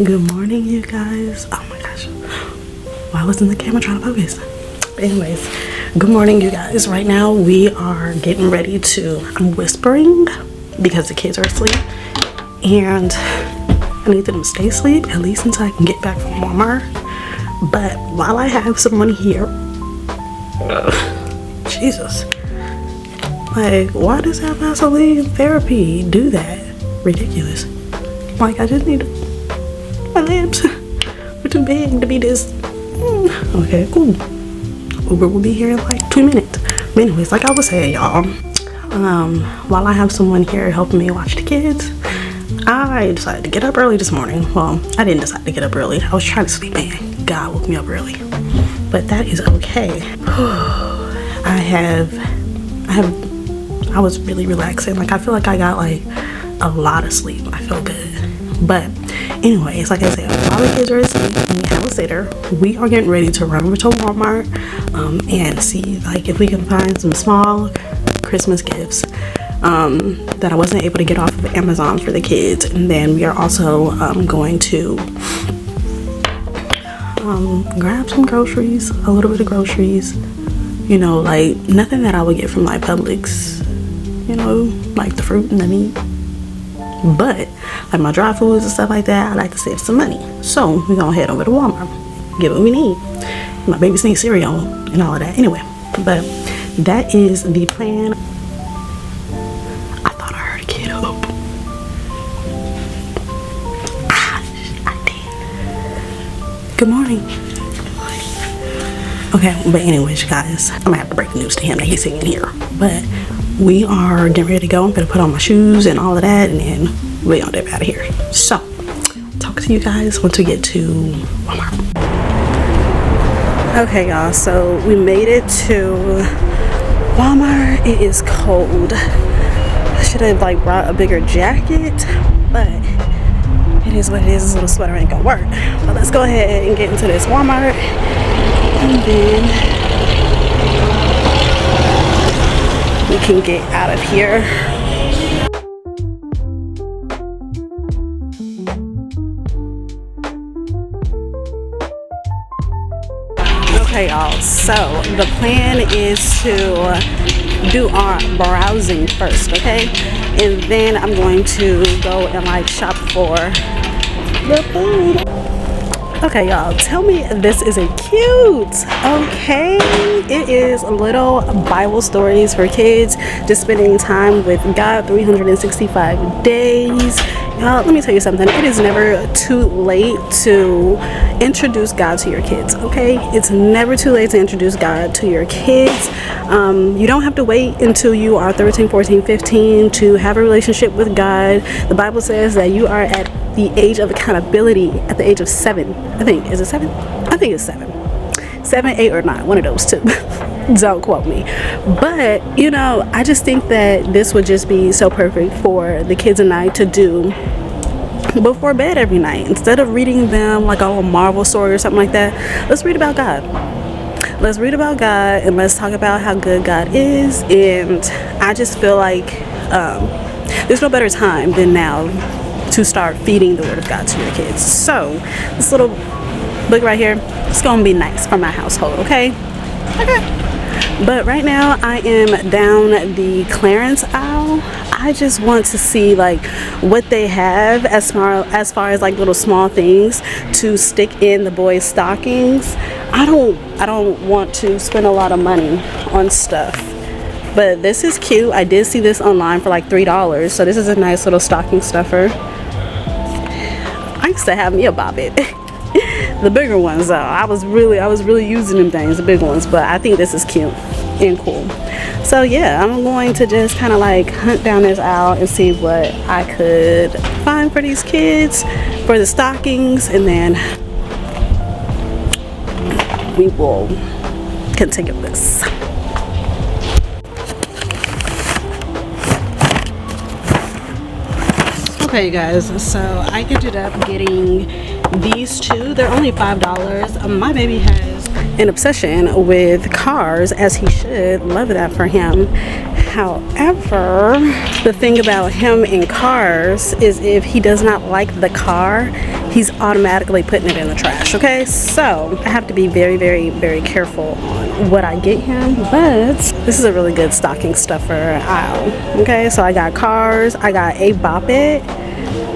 Good morning, you guys. Oh my gosh, why wasn't the camera trying to focus? But anyways, good morning, you guys. Right now we are getting ready to, I'm whispering because the kids are asleep and I need them to stay asleep at least until I can get back from Walmart. But while I have someone here, Jesus, like, why does that Vaseline therapy do that? Ridiculous. Like, I just need my lips are too big to be this. Okay, cool. Uber will be here in like 2 minutes. But anyways, like I was saying, y'all, while I have someone here helping me watch the kids, I decided to get up early this morning. Well, I didn't decide to get up early. I was trying to sleep in. God woke me up early, but that is okay. I was really relaxing. Like, I feel like I got like a lot of sleep. I feel good. But anyways, like I said, while the kids are asleep and we have a sitter, we are getting ready to run over to Walmart and see like if we can find some small Christmas gifts that I wasn't able to get off of Amazon for the kids. And then we are also going to grab some groceries, a little bit of groceries, you know, like nothing that I would get from like Publix, you know, like the fruit and the meat. But like my dry foods and stuff like that, I like to save some money. So we're gonna head over to Walmart, get what we need. My babies need cereal and all of that. Anyway, but that is the plan. I thought I heard a kid up. I did. Good morning. Okay, but anyways, you guys, I'm gonna have to break the news to him that he's sitting here. But we are getting ready to go. I'm gonna put on my shoes and all of that, and then we're gonna dip out of here. So, talk to you guys once we get to Walmart. Okay, y'all, so we made it to Walmart. It is cold. I should have like brought a bigger jacket, but it is what it is. This little sweater ain't gonna work. But let's go ahead and get into this Walmart, and then we can get out of here. Okay, y'all, so the plan is to do our browsing first, okay? And then I'm going to go and like shop for the food. Okay, y'all, tell me this isn't cute. Okay, it is little Bible stories for kids, just spending time with God 365 days. Y'all, let me tell you something. It is never too late to introduce God to your kids, okay? It's never too late to introduce God to your kids. You don't have to wait until you are 13, 14, 15 to have a relationship with God. The Bible says that you are at the age of accountability at the age of 7. I think, is it 7? I think it's 7. 7, 8, or 9, one of those two. Don't quote me. But, you know, I just think that this would just be so perfect for the kids and I to do before bed every night. Instead of reading them like a little Marvel story or something like that, let's read about God. Let's read about God and let's talk about how good God is. And I just feel like there's no better time than now to start feeding the word of God to your kids. So this little book right here, it's gonna be nice for my household, okay? But right now I am down the clearance aisle. I just want to see like what they have as far as like little small things to stick in the boys' stockings. I don't want to spend a lot of money on stuff, but this is cute. I did see this online for like $3, so this is a nice little stocking stuffer. I used to have me a bobbit. The bigger ones though, I was really using them things, the big ones, but I think this is cute and cool. So yeah, I'm going to just kind of like hunt down this aisle and see what I could find for these kids for the stockings, and then we will continue this. Okay guys, so I ended up getting these two. They're only $5. My baby has an obsession with cars, as he should. Love that for him. However, the thing about him in cars is if he does not like the car, he's automatically putting it in the trash. Okay, so I have to be very, very, very careful on what I get him, but this is a really good stocking stuffer aisle. Okay, so I got cars, I got a Bop It.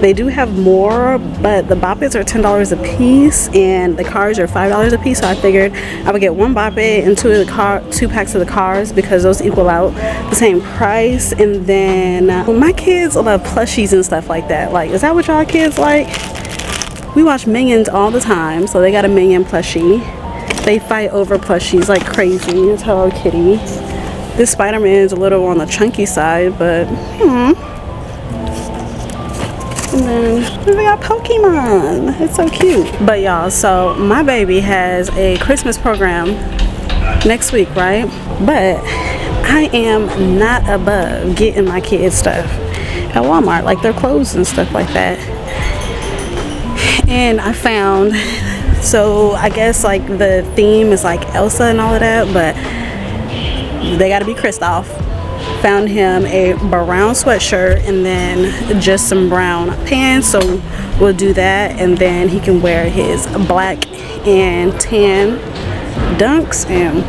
They do have more, but the Bop Its are $10 a piece and the cars are $5 a piece. So I figured I would get one Bop It and two packs of the cars because those equal out the same price. And then my kids love plushies and stuff like that. Like, is that what y'all kids like? We watch Minions all the time, so they got a Minion plushie. They fight over plushies like crazy. It's Hello Kitty. This Spider-Man is a little on the chunky side, but and then we got Pokemon. It's so cute. But y'all, so my baby has a Christmas program next week, right? But I am not above getting my kids stuff at Walmart, like their clothes and stuff like that. And I found, so I guess like the theme is like Elsa and all of that, but they gotta be Kristoff. Found him a brown sweatshirt and then just some brown pants, so we'll do that, and then he can wear his black and tan dunks, and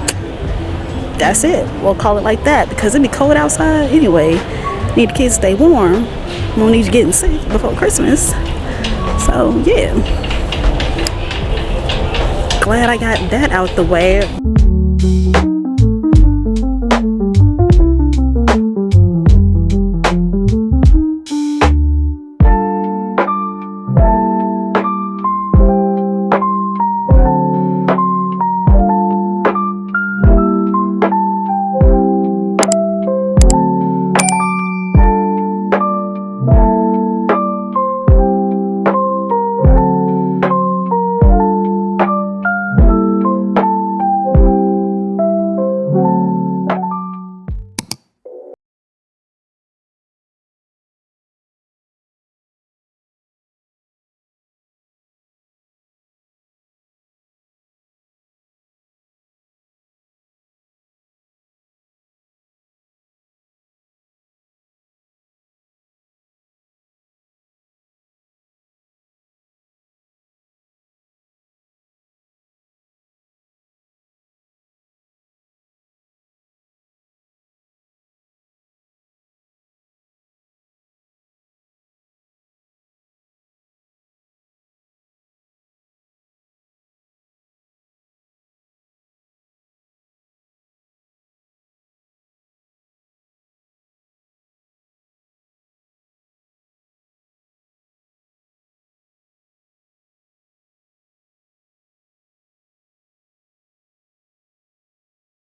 that's it. We'll call it like that because it'd be cold outside anyway. Need the kids to stay warm. Won't need you getting sick before Christmas. So yeah, glad I got that out the way.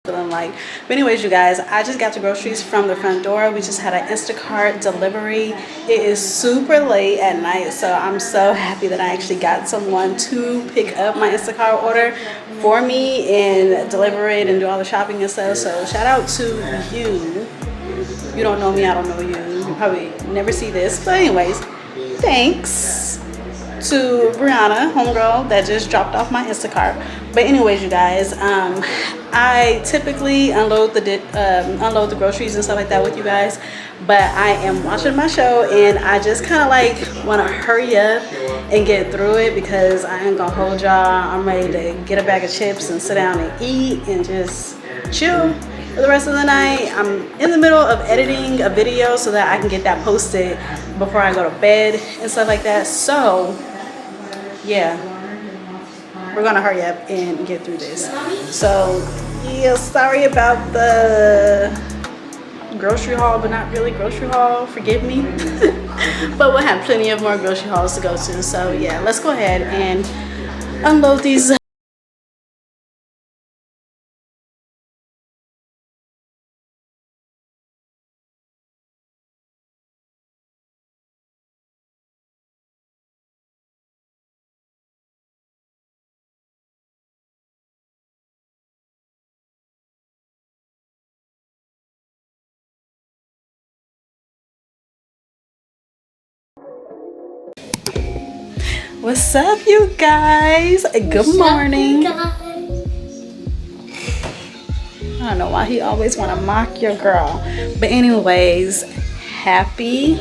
Feeling like, but anyways, you guys, I just got the groceries from the front door. We just had an Instacart delivery. It is super late at night, so I'm so happy that I actually got someone to pick up my Instacart order for me and deliver it and do all the shopping and stuff. So shout out to you. You don't know me, I don't know you. You probably never see this, but anyways, thanks to Brianna, homegirl, that just dropped off my Instacart. But anyways, you guys, I typically unload the groceries and stuff like that with you guys, but I am watching my show and I just kind of like want to hurry up and get through it because I ain't gonna hold y'all. I'm ready to get a bag of chips and sit down and eat and just chill for the rest of the night. I'm in the middle of editing a video so that I can get that posted before I go to bed and stuff like that. So yeah, we're gonna hurry up and get through this. So yeah, sorry about the grocery haul, but not really grocery haul, forgive me. But we'll have plenty of more grocery hauls to go to. So yeah, let's go ahead and unload these. What's up, you guys? Good morning. I don't know why he always want to mock your girl. But anyways, happy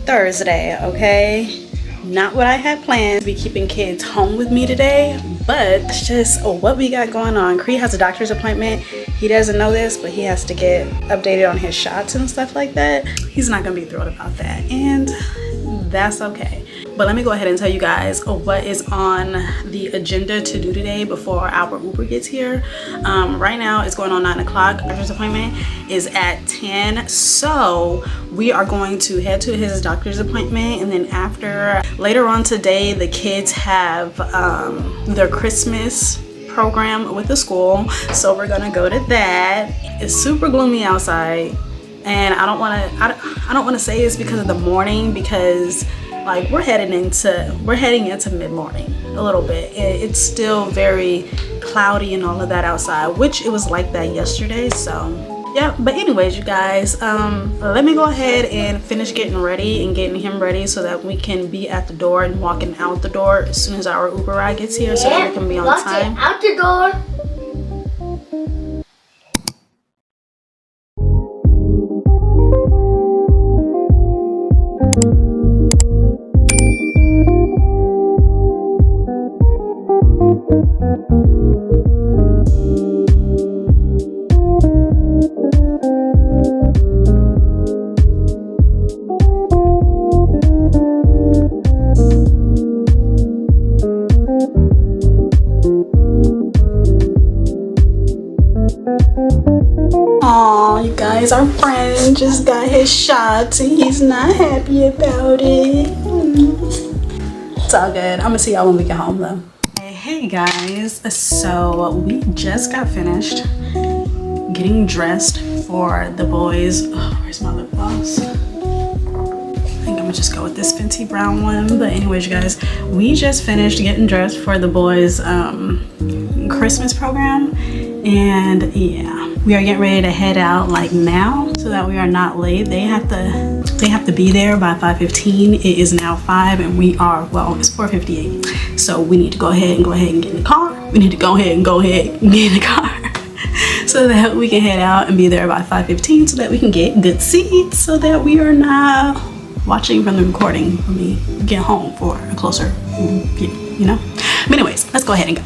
Thursday, okay? Not what I had planned to be keeping kids home with me today, but it's just what we got going on. Cree has a doctor's appointment. He doesn't know this, but he has to get updated on his shots and stuff like that. He's not gonna be thrilled about that, and that's okay. But let me go ahead and tell you guys what is on the agenda to do today before our Uber gets here. Right now it's going on 9 o'clock. Doctor's appointment is at 10. So we are going to head to his doctor's appointment, and then later on today, the kids have their Christmas program with the school. So we're gonna go to that. It's super gloomy outside, and I don't want to say it's because of the morning, because like we're heading into mid-morning a little bit. It's still very cloudy and all of that outside, which it was like that yesterday. So yeah, but anyways, you guys, let me go ahead and finish getting ready and getting him ready so that we can be at the door and walking out the door as soon as our Uber ride gets here, so that we can be on time. Out the door. You guys, our friend just got his shots and he's not happy about it. It's all good. I'm gonna see y'all when we get home though. Hey guys, so we just got finished getting dressed for the boys. Oh, where's my lip gloss? I think I'm gonna just go with this Fenty brown one. But anyways, you guys, we just finished getting dressed for the boys' Christmas program, and yeah, we are getting ready to head out like now so that we are not late. They have to be there by 5:15. It is now 5 and we are, well, it's 4:58. So we need to go ahead and get in the car. We need to go ahead and get in the car so that we can head out and be there by 5:15 so that we can get good seats, so that we are not watching from the recording when we get home for a closer view, you know? But anyways, let's go ahead and go.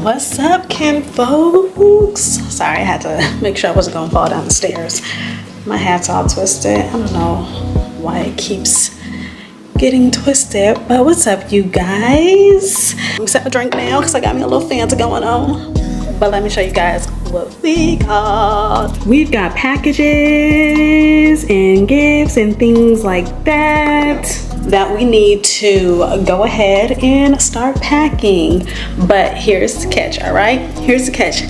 What's up, Ken folks? Sorry, I had to make sure I wasn't gonna fall down the stairs. My hat's all twisted. I don't know why it keeps getting twisted, but what's up, you guys? I'm set a drink now because I got me a little Fanta going on. But let me show you guys what we got. We've got packages and gifts and things like that we need to go ahead and start packing. But here's the catch, all right? Here's the catch.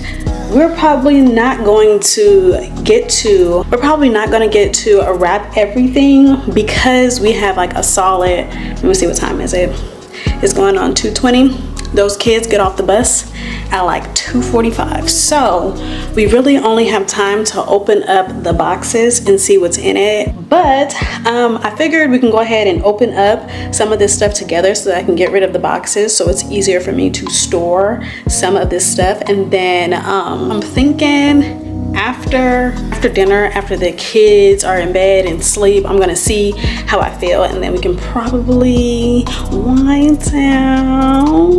We're probably not going to get to wrap everything because we have like a solid, let me see, what time is it? It's going on 2:20. Those kids get off the bus at like 2:45. So we really only have time to open up the boxes and see what's in it. But I figured we can go ahead and open up some of this stuff together so that I can get rid of the boxes, so it's easier for me to store some of this stuff. And then I'm thinking after dinner, after the kids are in bed and sleep, I'm gonna see how I feel, and then we can probably wind down,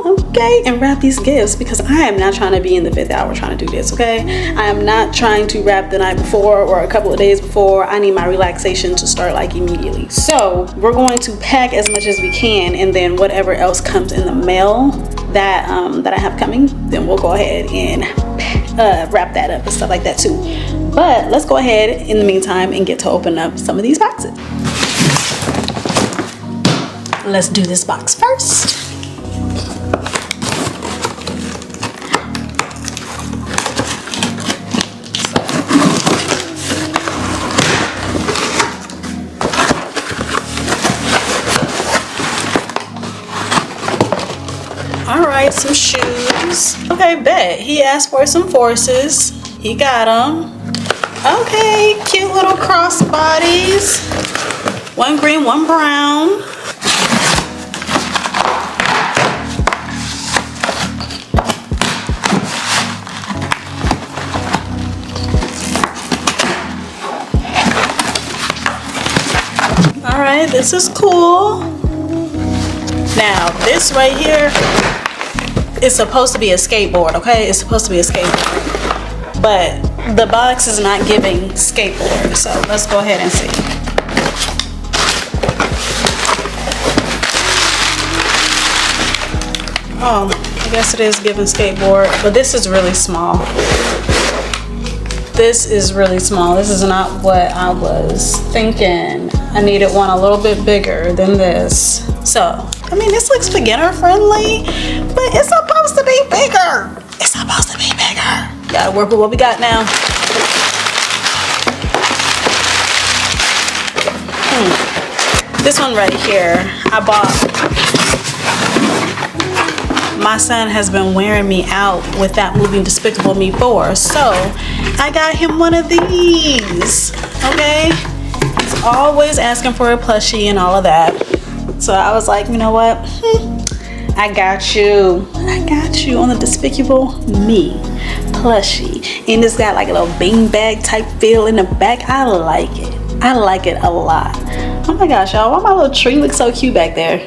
okay, and wrap these gifts, because I am not trying to be in the 5th hour trying to do this, okay? I am not trying to wrap the night before or a couple of days before. I need my relaxation to start like immediately. So we're going to pack as much as we can, and then whatever else comes in the mail that I have coming, then we'll go ahead and wrap that up and stuff like that too. But let's go ahead in the meantime and get to open up some of these boxes. Let's do this box first. right, some shoes. Okay, bet. He asked for some forces. He got them. Okay, cute little crossbodies. One green, one brown. All right, this is cool. Now, this right here is supposed to be a skateboard, okay? It's supposed to be a skateboard. But the box is not giving skateboard, so let's go ahead and see. Oh, I guess it is giving skateboard, but this is really small. This is really small. This is not what I was thinking. I needed one a little bit bigger than this. So, I mean, this looks beginner friendly, but it's supposed to be bigger. It's supposed to be bigger. Gotta work with what we got now. This one right here, I bought. My son has been wearing me out with that movie Despicable Me 4, so I got him one of these, okay? He's always asking for a plushie and all of that. So I was like, you know what? I got you. I got you on the Despicable Me plushie. And it's got like a little beanbag type feel in the back. I like it. I like it a lot. Oh my gosh, y'all. Why my little tree looks so cute back there?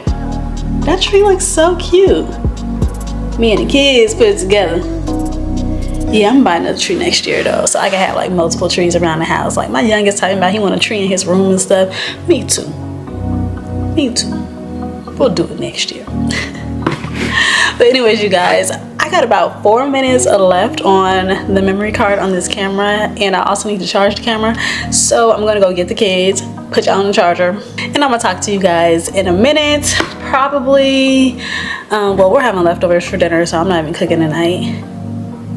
That tree looks so cute. Me and the kids put it together. Yeah, I'm buying another tree next year though, so I can have like multiple trees around the house. Like my youngest talking about he want a tree in his room and stuff. Me too. Me too. We'll do it next year. But anyways, you guys, I got about 4 minutes left on the memory card on this camera, and I also need to charge the camera. So I'm gonna go get the kids, put y'all on the charger, and I'm gonna talk to you guys in a minute. Probably, well, we're having leftovers for dinner, so I'm not even cooking tonight.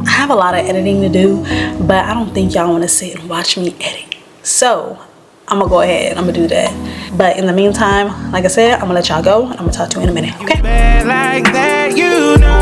I have a lot of editing to do, but I don't think y'all want to sit and watch me edit. So I'm gonna go ahead and I'm gonna do that. But in the meantime, like I said, I'm gonna let y'all go and I'm gonna talk to you in a minute, okay? Like that, you know.